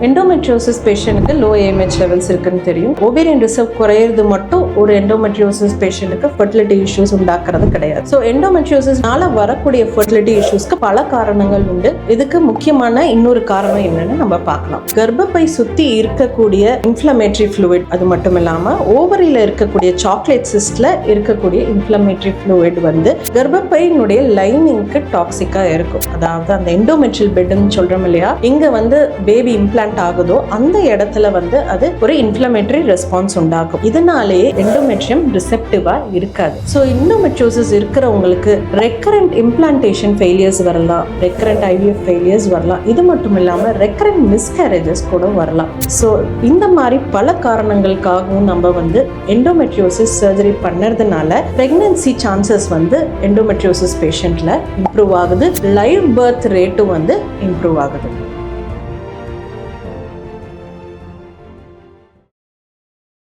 Endometriosis பேஷண்ட்டுக்கு low AMH levels இருக்குன்னு தெரியும். ஓவேரியன் ரிசர்வ் குறையிறது மட்டும் ஒரு எண்டோமெட்ரியோசிஸ் பேஷண்ட்டுக்கு ஃபெர்டிலிட்டி இஷ்யூஸ் உண்டாக்குறது கிடையாது. ஸோ எண்டோமெட்ரியோசிஸ்னால வரக்கூடிய ஃபெர்டிலிட்டி இஷ்யூஸ்க்கு பல காரணங்கள் உண்டு. இதுக்கு முக்கியமான இன்னொரு காரணம் என்னன்னு நம்ம பார்க்கலாம். கர்ப்பப்பை சுத்தி இருக்கக்கூடிய இன்ஃப்ளமேட்டரி ஃப்ளூயிட், அது மட்டும் இல்லாம ஓவரியில இருக்கக்கூடிய சாக்லேட் சிஸ்ட்ல இருக்கக்கூடிய இன்ஃப்ளமேட்டரி ஃப்ளூயிட் வந்து கர்ப்பப்பையினுடைய லைனிங்க்கு டாக்ஸிக்கா இருக்கும். அதாவது அந்த எண்டோமெட்ரியல் பெட்னு சொல்றோம் இல்லையா, இங்க வந்து பேபி இம்ப்ளான்ட் ஆகுதோ அந்த இடத்துல வந்து அது ஒரு இன்ஃப்ளமேட்டரி ரெஸ்பான்ஸ் உண்டாகும். இதனாலேயே எண்டோமெட்ரியம் ரிசெப்டிவா இருக்காது. ஸோ எண்டோமெட்ரியோசிஸ் இருக்கிறவங்களுக்கு ரெக்கரண்ட் இம்ப்ளான்டேஷன் ஃபெயிலியர்ஸ் வரலாம், ரெக்கரண்ட் ஐவிஎஃப் ஃபெயிலியர்ஸ் வரலாம். இது மட்டும் இல்லாம ரெக்கரண்ட் மிஸ்கேரேஜஸ் கூட வரலாம். ஸோ இந்த மாதிரி பல காரணங்களுக்காகவும் நம்ம வந்து எண்டோமெட்ரியோசிஸ் சர்ஜரி பண்ணுறதுனால பிரெக்னன்சி சான்சஸ் வந்து எண்டோமெட்ரியோசிஸ் பேஷண்ட்ல இம்ப்ரூவ் ஆகுது. லைவ் பர்த் ரேட்டும் வந்து இம்ப்ரூவ் ஆகுது.